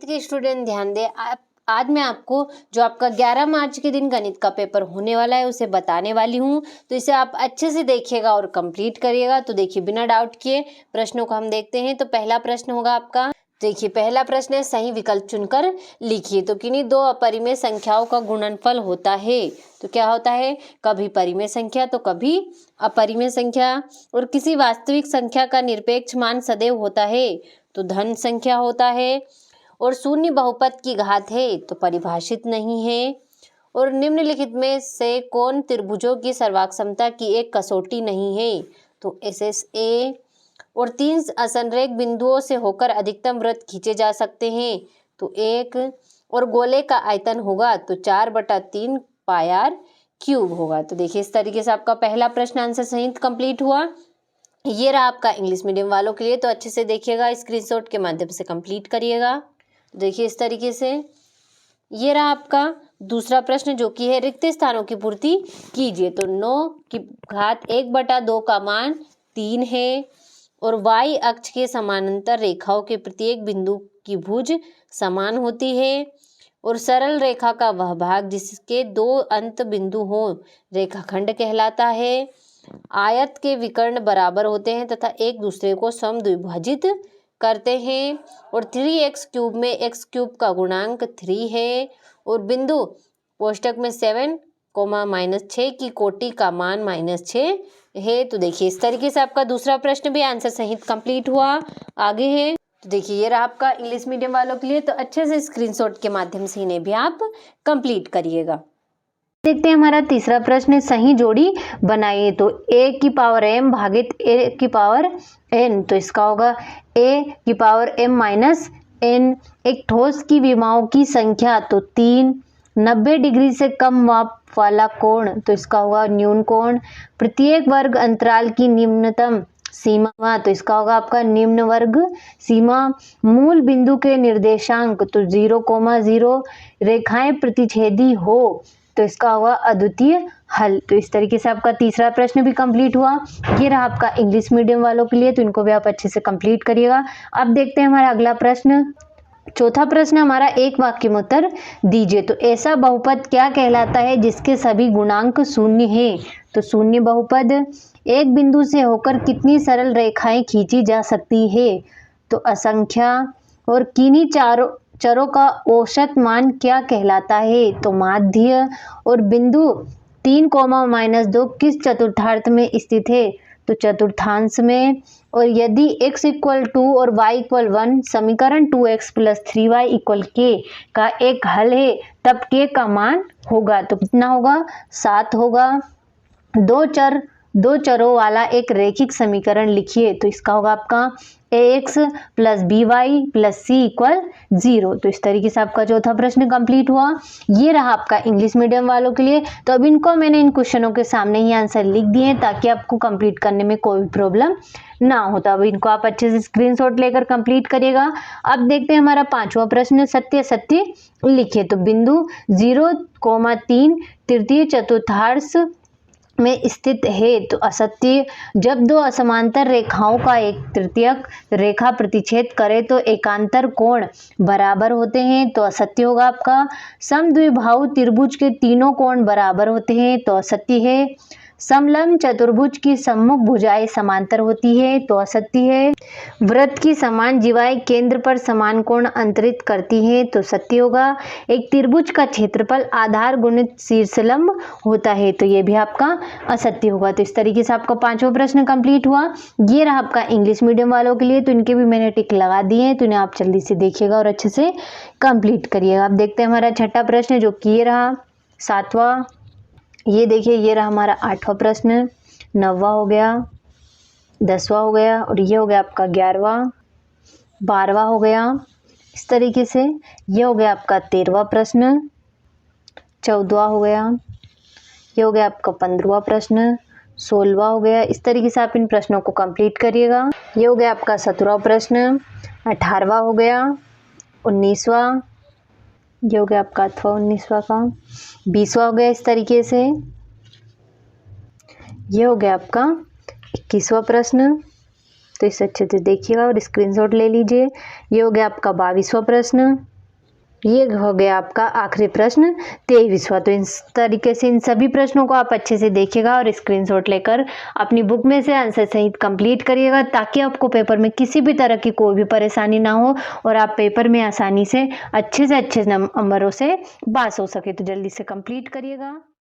9th के student ध्यान दें। आज मैं आपको जो आपका 11 मार्च के दिन गणित का पेपर होने वाला है उसे बताने वाली हूँ, तो इसे आप अच्छे से देखिएगा और कंप्लीट करिएगा। तो देखिए बिना डाउट किए प्रश्नों को हम देखते हैं। तो पहला प्रश्न होगा आपका, देखिए पहला प्रश्न है सही विकल्प चुनकर लिखिए। तो किन्हीं दो अपरिमेय संख्याओं का गुणनफल होता है, तो क्या होता है, कभी परिमेय संख्या तो कभी अपरिमेय संख्या। और किसी वास्तविक संख्या का निरपेक्ष मान सदैव होता है, तो धन संख्या होता है। और शून्य बहुपद की घात है, तो परिभाषित नहीं है। और निम्नलिखित में से कौन त्रिभुजों की सर्वाक्षमता की एक कसौटी नहीं है, तो SSA। और 3 असंरेख बिंदुओं से होकर अधिकतम वृत्त खींचे जा सकते हैं, तो 1। और गोले का आयतन होगा तो 4/3 πr³ होगा। तो देखिए इस तरीके से आपका पहला प्रश्न आंसर सहित कंप्लीट हुआ। ये रहा आपका इंग्लिश मीडियम वालों के लिए, तो अच्छे से देखिएगा, स्क्रीनशॉट के माध्यम से कंप्लीट करिएगा। देखिए इस तरीके से ये रहा आपका दूसरा प्रश्न, जो कि है रिक्त स्थानों की पूर्ति कीजिए। तो 9⁴ का मान 3 है। और y अक्ष के समानांतर रेखाओं के प्रत्येक बिंदु की भुज समान होती है। और सरल रेखा का वह भाग जिसके 2 अंत बिंदु हो रेखाखंड कहलाता है। आयत के विकर्ण बराबर होते हैं तथा एक दूसरे को समद्विभाजित करते हैं। और 3x³ में x³ का गुणांक 3 है। और बिंदु कोष्टक में 7, -6 की कोटि का मान -6 है। तो देखिए इस तरीके से आपका दूसरा प्रश्न भी आंसर सहित कंप्लीट हुआ। आगे है, तो देखिए ये रहा आपका इंग्लिश मीडियम वालों के लिए, तो अच्छे से स्क्रीनशॉट के माध्यम से इन्हें भी आप कंप्लीट करिएगा। देखते हैं हमारा तीसरा प्रश्न, सही जोड़ी बनाइए। तो a⁴m भागित a⁴n, तो इसका होगा a⁴m - n। एक ठोस की विमाओं की संख्या, तो 3। 90 डिग्री से कम माप वाला कोण, तो इसका होगा न्यून कोण। प्रत्येक वर्ग अंतराल की निम्नतम सीमा, तो इसका होगा आपका निम्न वर्ग सीमा। मूल बिंदु के निर्देशांक, तो 0,0। रेखाएं प्रतिच्छेदी हो, तो इसका होगा अद्वितीय हल। तो इस तरीके से आपका तीसरा प्रश्न भी कंप्लीट हुआ। ये रहा आपका इंग्लिश मीडियम वालों के लिए, तो इनको भी आप अच्छे से कंप्लीट करिएगा। अब देखते हैं हमारा अगला प्रश्न। चौथा प्रश्न हमारा, एक वाक्य में उत्तर दीजिए। तो ऐसा बहुपद क्या कहलाता है जिसके सभी गुणांक शून्य हैं, तो शून्य बहुपद। एक बिंदु से होकर कितनी सरल रेखाएं खींची जा सकती है, तो असंख्या। और किन्हीं चरों का औसत मान क्या कहलाता है, तो माध्य। और बिंदु 3, -2 किस चतुर्थांश में स्थित है, तो चतुर्थांश में। और यदि x = 2 और y = 1 समीकरण 2x + 3y = k का एक हल है, तब k का मान होगा, तो कितना होगा, 7 होगा। दो चरों वाला एक रैखिक समीकरण लिखिए, तो इसका होगा आपका ax + by + c = 0। तो इस तरीके से आपका चौथा प्रश्न कंप्लीट हुआ। ये रहा आपका इंग्लिश मीडियम वालों के लिए। तो अब इनको मैंने इन क्वेश्चनों के सामने ही आंसर लिख दिए ताकि आपको कंप्लीट करने में कोई प्रॉब्लम ना हो। तो अब इनको आप अच्छे से स्क्रीनशॉट लेकर कंप्लीट करिएगा। अब देखते हैं हमारा पांचवा प्रश्न, सत्य सत्य लिखिए। तो बिंदु 0,3 तृतीय चतुर्थांश में स्थित है, तो असत्य। जब दो असमांतर रेखाओं का एक तृतीयक रेखा प्रतिच्छेद करे तो एकांतर कोण बराबर होते हैं, तो असत्य होगा आपका। समद्विबाहु त्रिभुज के तीनों कोण बराबर होते हैं, तो असत्य है। समलंब चतुर्भुज की सम्मुख भुजाएं समांतर होती है, तो असत्य है। वृत्त की समान जिवाएं केंद्र पर समान कोण अंतरित करती हैं, तो सत्य होगा। एक त्रिभुज का क्षेत्रफल आधार गुणित शीर्षलंब होता है, तो ये भी आपका असत्य होगा। तो इस तरीके से आपका पांचवा प्रश्न कंप्लीट हुआ। ये रहा आपका इंग्लिश मीडियम वालों के लिए, तो इनके भी मैंने टिक लगा दिए हैं, तो इन्हें आप जल्दी से देखिएगा और अच्छे से कंप्लीट करिएगा। अब देखते हैं हमारा छठा प्रश्न, जो कि ये रहा सातवां। ये देखिए ये रहा हमारा आठवां प्रश्न, 9वां हो गया, 10वां हो गया, और ये हो गया आपका 11वां, 12वां हो गया। इस तरीके से ये हो गया आपका 13वां प्रश्न, 14वां हो गया, ये हो गया आपका 15वां प्रश्न, 16वां हो गया। इस तरीके से आप इन प्रश्नों को कंप्लीट करिएगा। ये हो गया आपका 17वां प्रश्न, 18वां हो गया, 19वां, ये हो गया आपका 19वां का, 20वां हो गया। इस तरीके से ये हो गया आपका 21वां प्रश्न, तो इसे अच्छे से देखिएगा और स्क्रीनशॉट ले लीजिए। ये हो गया आपका 22वां प्रश्न, ये हो गया आपका आखिरी प्रश्न 23वां। तो इस तरीके से इन सभी प्रश्नों को आप अच्छे से देखिएगा और स्क्रीनशॉट लेकर अपनी बुक में से आंसर सहित कंप्लीट करिएगा, ताकि आपको पेपर में किसी भी तरह की कोई भी परेशानी ना हो और आप पेपर में आसानी से अच्छे नंबरों से पास हो सके। तो जल्दी से कंप्लीट करिएगा।